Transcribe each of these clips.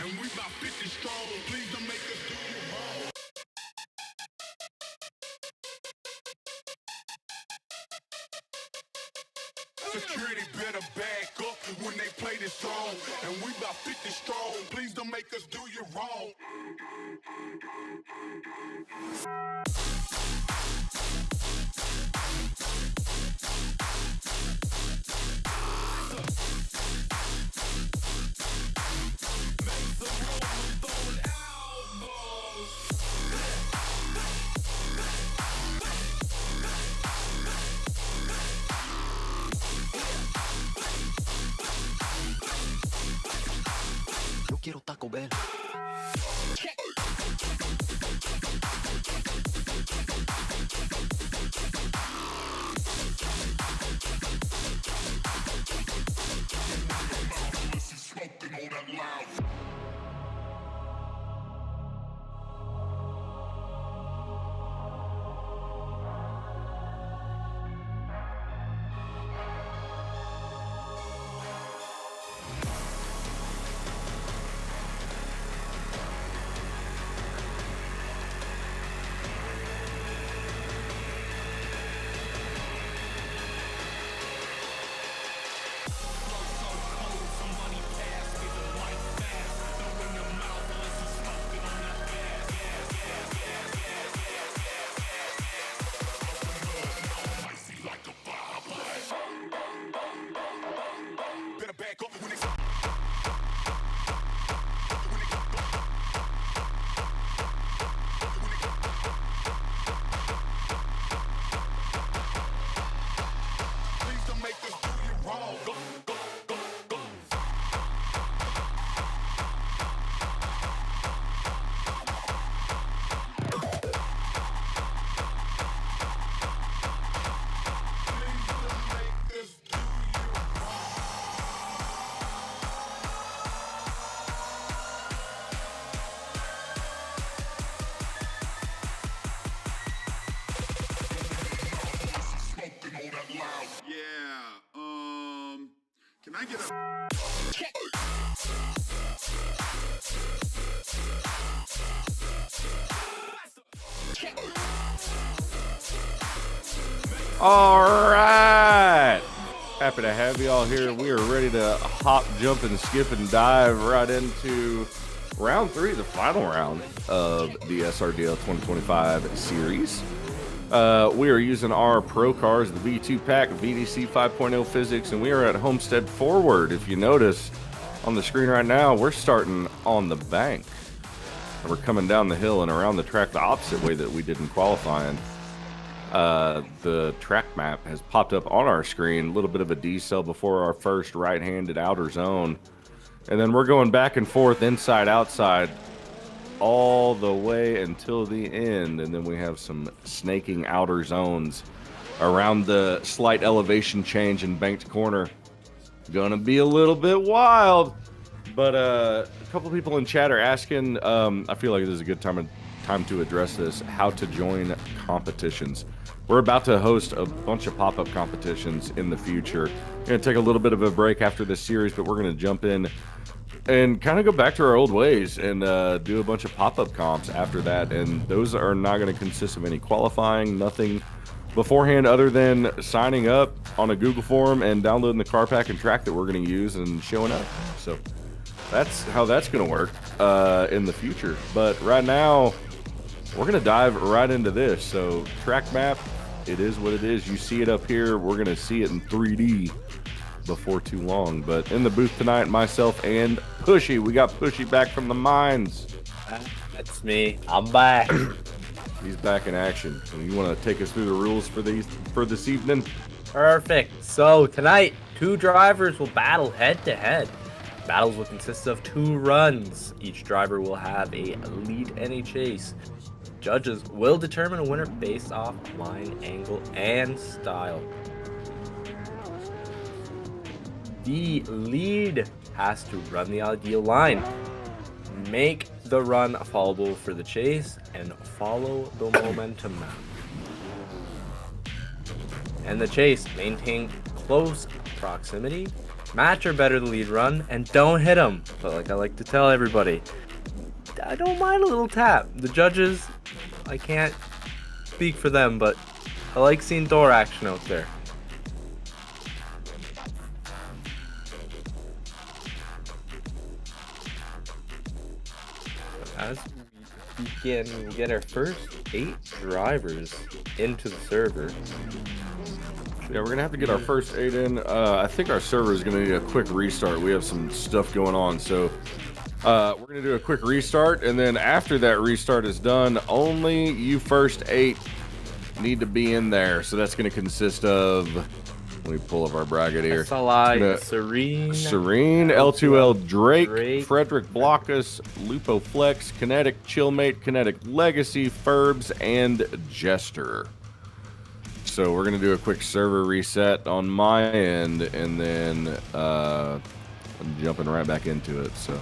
and we about 50 strong. Please don't make us do you wrong. Security better back up when they play this song, and we about 50 strong. Please don't make us do you wrong. Yo quiero Taco Bell. Smoking all that loud. Better back up when it's please don't make us do you wrong. Go, go, go, go. Please don't make us do you smoking all that loud. Yeah, can I get a... All right, happy to have you all here. We are ready to hop, jump, and skip and dive right into round 3, the final round of the SRDL 2025 series. We are using our pro cars, the V2 pack, VDC 5.0 physics, and we are at Homestead Forward. If you notice on the screen right now, we're starting on the bank. And we're coming down the hill and around the track the opposite way that we did in qualifying. The track map has popped up on our screen, a little bit of a decel before our first right-handed outer zone. And then we're going back and forth, inside, outside, all the way until the end. And then we have some snaking outer zones around the slight elevation change in banked corner. Gonna be a little bit wild. But a couple people in chat are asking, I feel like this is a good time to address this, how to join competitions. We're about to host a bunch of pop-up competitions in the future. We're going to take a little bit of a break after this series, but we're going to jump in and kind of go back to our old ways and do a bunch of pop-up comps after that. And those are not going to consist of any qualifying, nothing beforehand other than signing up on a Google form and downloading the car pack and track that we're going to use and showing up. So that's how that's going to work in the future. But right now, we're going to dive right into this. So track map, it is what it is. You see it up here. We're going to see it in 3D before too long. But in the booth tonight, myself and Pushy. We got Pushy back from the mines. That's me. I'm back. He's back in action. So you want to take us through the rules for this evening? Perfect. So tonight, 2 drivers will battle head-to-head. Battles will consist of 2 runs. Each driver will have a lead and a chase. Judges will determine a winner based off line, angle, and style. The lead has to run the ideal line, make the run followable for the chase, and follow the momentum map. And the chase, maintain close proximity match or better the lead run, and don't hit them. But like I like to tell everybody, I don't mind a little tap. The judges, I can't speak for them, but I like seeing door action out there. As we begin, we get our first 8 drivers into the server. Yeah, we're gonna have to get our first 8 in. I think our server is gonna need a quick restart. We have some stuff going on, so we're gonna do a quick restart, and then after that restart is done, only you first 8 need to be in there. So that's gonna consist of. Let me pull up our bracket here. SLI, Serene, L2L Drake, Frederick Blockus, Lupo Flex, Kinetic Chillmate, Kinetic Legacy, Ferbs, and Jester. So we're gonna do a quick server reset on my end, and then I'm jumping right back into it. So.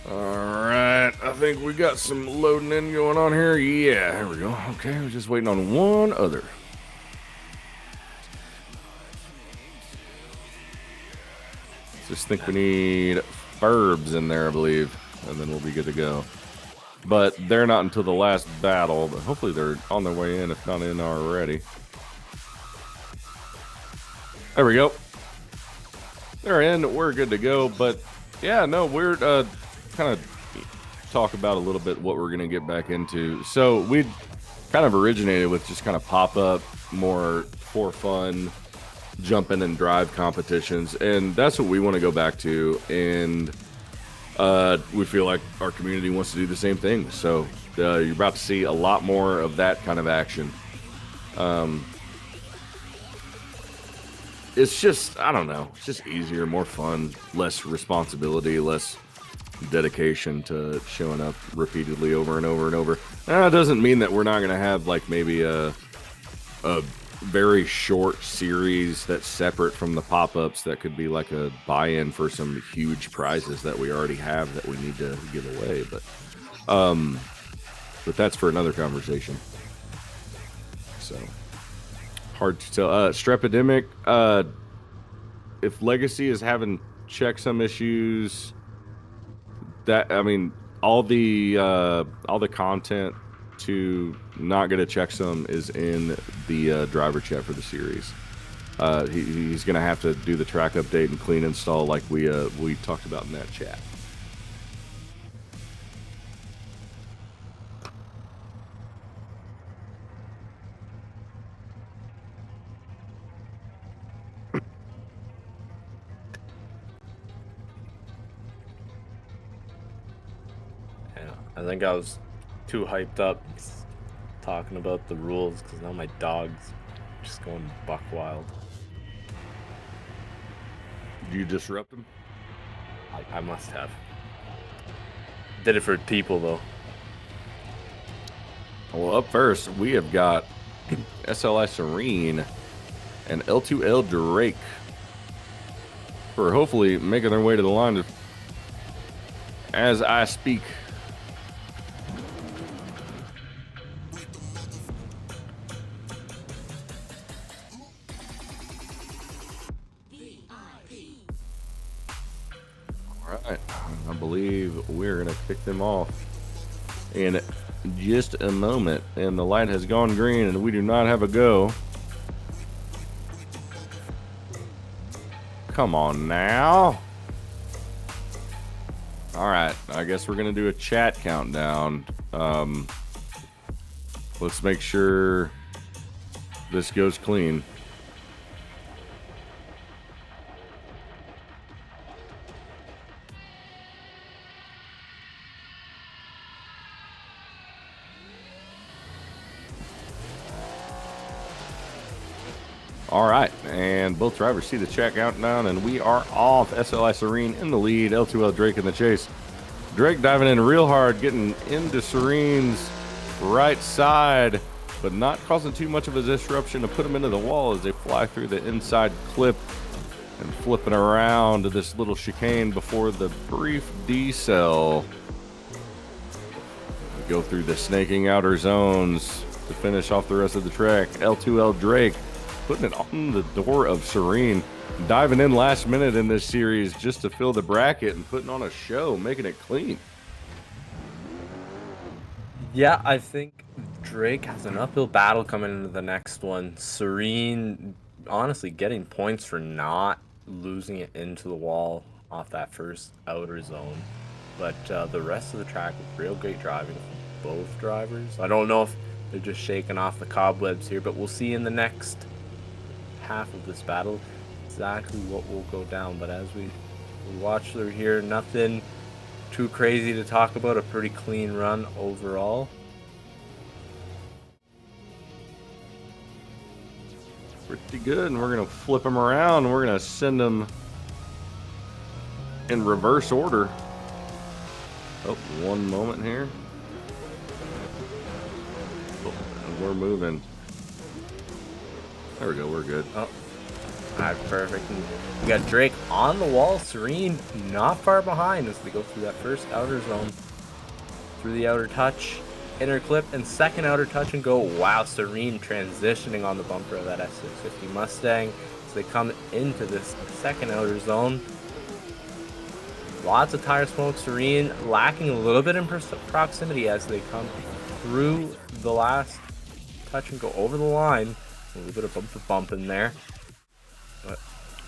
Alright, I think we got some loading in going on here. Yeah, here we go. Okay, we're just waiting on one other. Just think we need Ferbs in there, I believe, and then we'll be good to go. But they're not until the last battle, but hopefully they're on their way in, if not in already. There we go. They're in, we're good to go, but yeah, no, we're kind of talk about a little bit what we're going to get back into. So we kind of originated with just kind of pop-up, more for fun, jump in and drive competitions, and that's what we want to go back to, and we feel like our community wants to do the same thing. So you're about to see a lot more of that kind of action. It's just, I don't know, it's just easier, more fun, less responsibility, less dedication to showing up repeatedly over and over and over. It doesn't mean that we're not going to have like maybe a very short series that's separate from the pop-ups that could be like a buy-in for some huge prizes that we already have that we need to give away. But that's for another conversation. So hard to tell. Strepidemic, if Legacy is having checksum issues, that, I mean, all the content to not get a checksum is in the driver chat for the series. He's gonna have to do the track update and clean install like we talked about in that chat. I think I was too hyped up talking about the rules because now my dog's just going buck wild. Do you disrupt him? I must have. Did it for people though. Well, up first we have got SLI Serene and L2L Drake for hopefully making their way to the line as I speak. Alright, I believe we're going to kick them off in just a moment. And the light has gone green and we do not have a go. Come on now. Alright, I guess we're going to do a chat countdown. Let's make sure this goes clean. All right, and both drivers see the check countdown, and we are off. SLI Serene in the lead, L2L Drake in the chase. Drake diving in real hard, getting into Serene's right side, but not causing too much of a disruption to put him into the wall as they fly through the inside clip and flipping around to this little chicane before the brief decel. We go through the snaking outer zones to finish off the rest of the track. L2L Drake putting it on the door of Serene, diving in last minute in this series just to fill the bracket and putting on a show, making it clean. Yeah, I think Drake has an uphill battle coming into the next one. Serene, honestly, getting points for not losing it into the wall off that first outer zone. But the rest of the track was real great driving from both drivers. I don't know if they're just shaking off the cobwebs here, but we'll see in the next half of this battle exactly what will go down. But as we watch through here, nothing too crazy to talk about. A pretty clean run overall. Pretty good, and we're going to flip them around, and we're going to send them in reverse order. Oh, one moment here. Oh, and we're moving. There we go, we're good. Oh, all right, perfect. And we got Drake on the wall. Serene not far behind as they go through that first outer zone. Through the outer touch, inner clip, and second outer touch and go. Wow, Serene transitioning on the bumper of that S650 Mustang as they come into this second outer zone. Lots of tire smoke. Serene lacking a little bit in proximity as they come through the last touch and go over the line. A little bit of bump to bump in there. But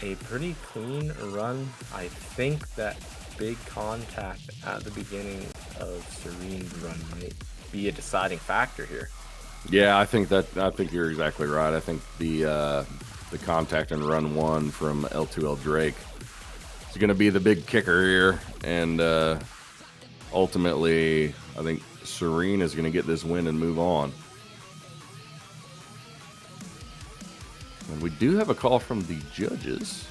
a pretty clean run. I think that big contact at the beginning of Serene's run might be a deciding factor here. Yeah, I think you're exactly right. I think the contact in run one from L2L Drake is going to be the big kicker here, and ultimately, I think Serene is going to get this win and move on. And we do have a call from the judges.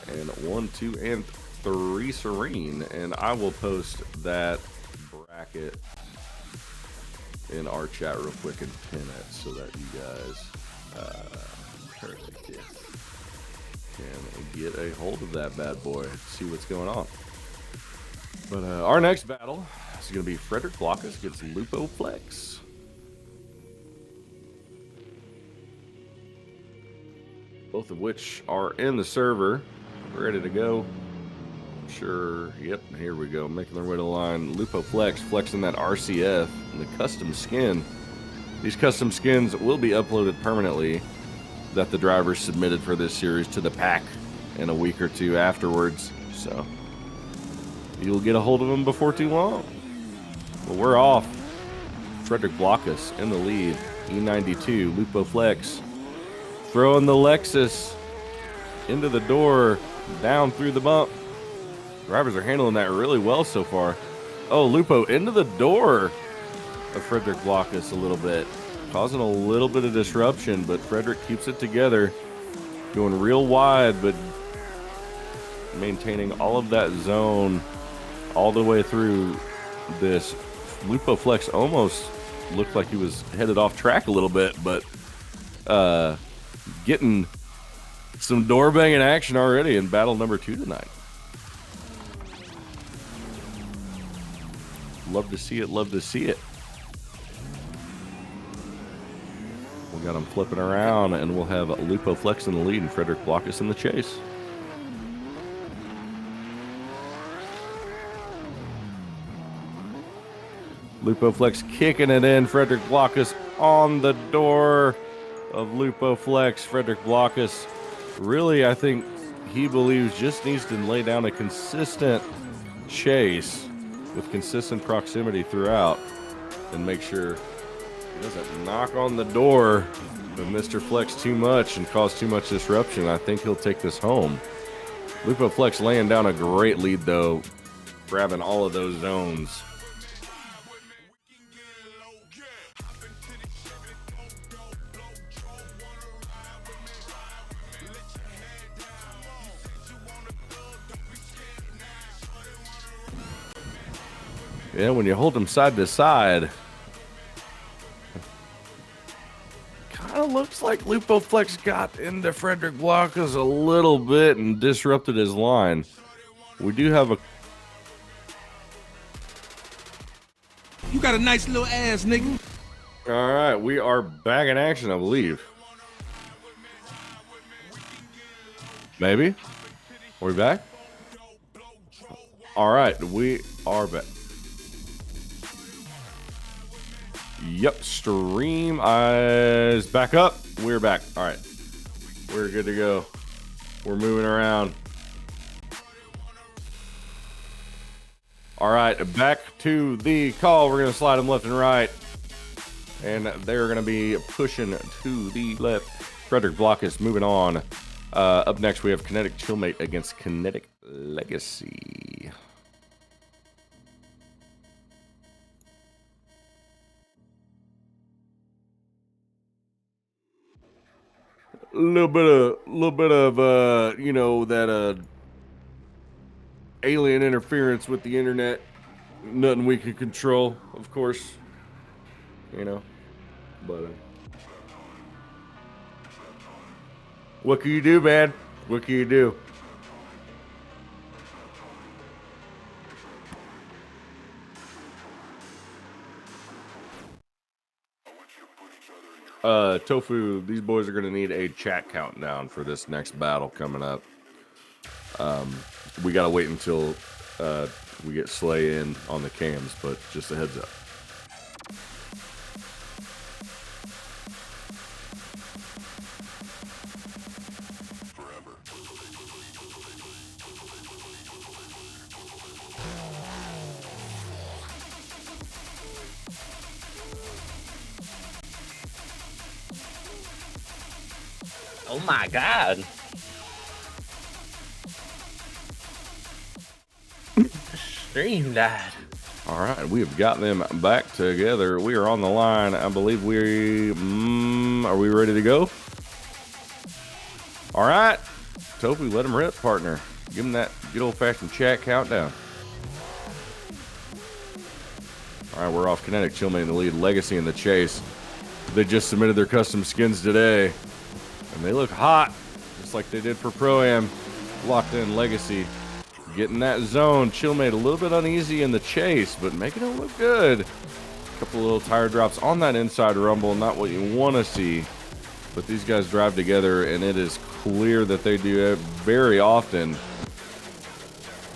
And 1, 2, and 3 Serene. And I will post that bracket in our chat real quick and pin it so that you guys can get a hold of that bad boy and see what's going on. But our next battle is going to be Frederick Blockus against Lupo Flex. Both of which are in the server, ready to go. I'm sure, yep, here we go, making their way to the line. Lupo Flex flexing that RCF and the custom skin. These custom skins will be uploaded permanently that the drivers submitted for this series to the pack in a week or two afterwards. So you'll get a hold of them before too long. Well, we're off. Frederick Blockus in the lead. E92, Lupo Flex. Throwing the Lexus into the door, down through the bump. Drivers are handling that really well so far. Oh, Lupo into the door of Frederick Blockus a little bit. Causing a little bit of disruption, but Frederick keeps it together. Going real wide, but maintaining all of that zone all the way through this. Lupo Flex almost looked like he was headed off track a little bit, but getting some door banging action already in battle number 2 tonight. Love to see it, love to see it. We got him flipping around, and we'll have Lupo Flex in the lead and Frederick Blockus in the chase. Lupo Flex kicking it in. Frederick Blockus on the door of Lupo Flex. Frederick Blockus really, I think he believes, just needs to lay down a consistent chase with consistent proximity throughout and make sure he doesn't knock on the door of Mr. Flex too much and cause too much disruption. I think he'll take this home. Lupo Flex laying down a great lead, though, grabbing all of those zones. Yeah, when you hold them side to side, kind of looks like Lupo Flex got into Frederick Blanca's a little bit and disrupted his line. We do have a... You got a nice little ass, nigga. All right, we are back in action, I believe. Maybe? Are we back? All right, we are back. Yep, stream is back up. We're back. All right, we're good to go. We're moving around. All right, back to the call. We're going to slide them left and right. And they're going to be pushing to the left. Frederick Block is moving on. Up next, we have Kinetic Chillmate against Kinetic Legacy. A little bit of you know, that alien interference with the internet. Nothing we can control, of course. You know, but what can you do, man? What can you do? Tofu, these boys are gonna need a chat countdown for this next battle coming up. We gotta wait until we get Slay in on the cams, but just a heads up. Oh my god. Stream died. All right, we have got them back together. We are on the line. I believe are we ready to go? All right, Tofu, let him rip, partner. Give him that good old-fashioned chat countdown. All right, we're off. Kinetic Chillmate in the lead. Legacy in the chase. They just submitted their custom skins today, and they look hot, just like they did for Pro-Am. Locked in Legacy. Getting that zone. Chillmate a little bit uneasy in the chase, but making it look good. A couple little tire drops on that inside rumble. Not what you want to see, but these guys drive together, and it is clear that they do it very often,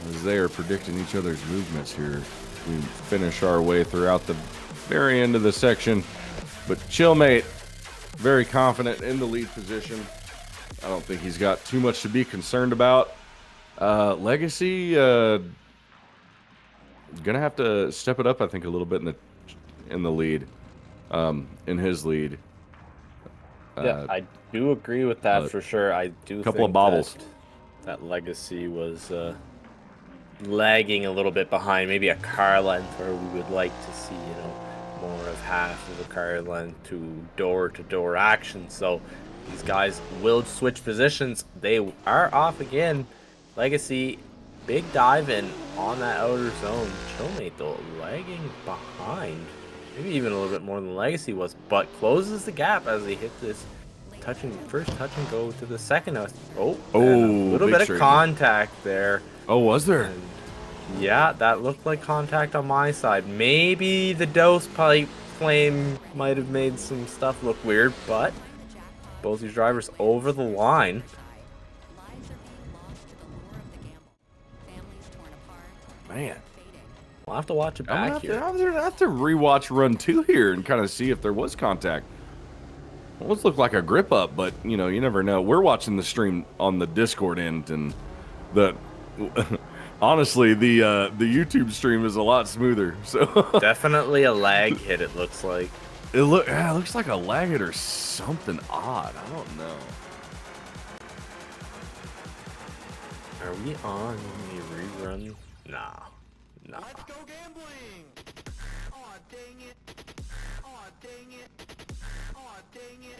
as they are predicting each other's movements here. We finish our way throughout the very end of the section, but Chillmate very confident in the lead position. I don't think he's got too much to be concerned about. Legacy gonna have to step it up, I think, a little bit in the lead, in his lead. Yeah, I do agree with that for sure. I do. Couple think of bobbles. That Legacy was lagging a little bit behind, maybe a car length where we would like to see, you know, more of half of a car length to door action. So these guys will switch positions. They are off again. Legacy, big dive in on that outer zone. Chillmate though lagging behind, maybe even a little bit more than Legacy was, but closes the gap as they hit this first touch and go to the second. Oh, a little bit of contact there. Oh, was there? And yeah, that looked like contact on my side. Maybe the dose pipe flame might have made some stuff look weird, but both these drivers over the line. Man, We'll have to watch it back here. I have to rewatch run 2 here and kind of see if there was contact. It almost looked like a grip up, but you know, you never know. We're watching the stream on the Discord end, and honestly, the YouTube stream is a lot smoother. So Definitely a lag hit. It looks like. it looks like a lag hit or something odd. I don't know. Are we on a rerun? Nah. Let's go gambling! Aw, dang it. Aw, dang it. Aw, dang it.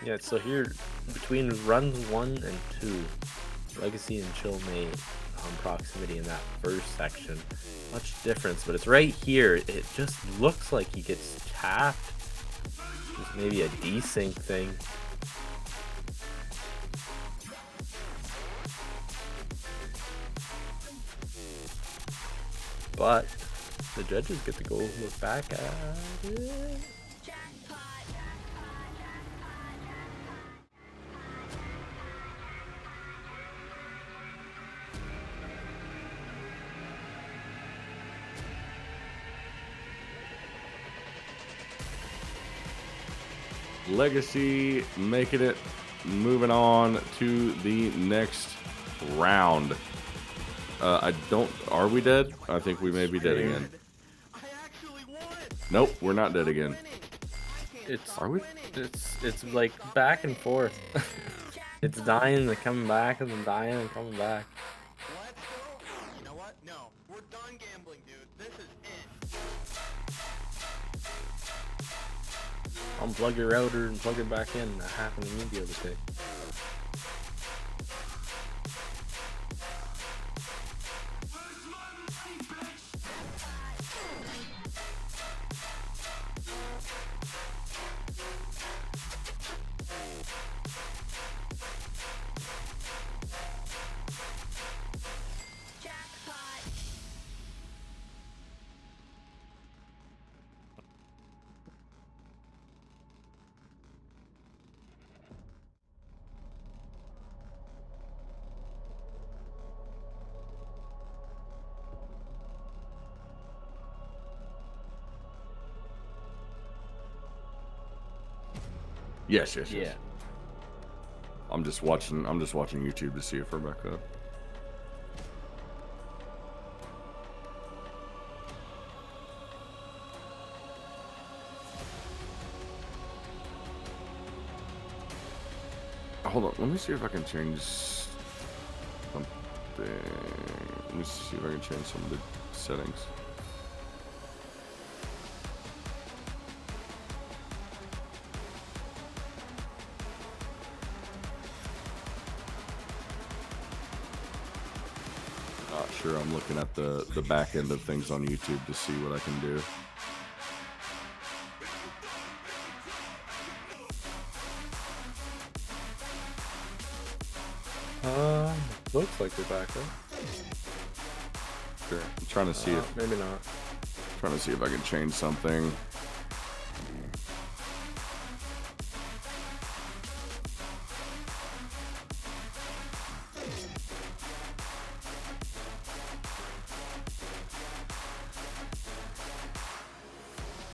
Yeah, so here, between runs 1 and 2, Legacy and Chillmate on proximity in that first section. much difference, but it's right here. It just looks like he gets tapped. Just maybe a desync thing. But the judges get to go look back at it. Legacy making it, moving on to the next round. Are we dead? I think we may be dead again. I actually won. Nope, we're not dead again. Winning. I can't It's stop Are we? winning. it's like back and forth. It's dying and coming back and then dying and coming back. Let's go. You know what? No, we're done gambling, dude. This is it. Unplug your router and plug it back in. That happened to me the other day. Yes. Yeah. I'm just watching YouTube to see if we're back up. Hold on, let me see if I can change something. Let me see if I can change some of the settings. Sure, I'm looking at the back end of things on YouTube to see what I can do. Looks like we're back, right? Sure, I'm trying to see if Maybe not. trying to see if I can change something.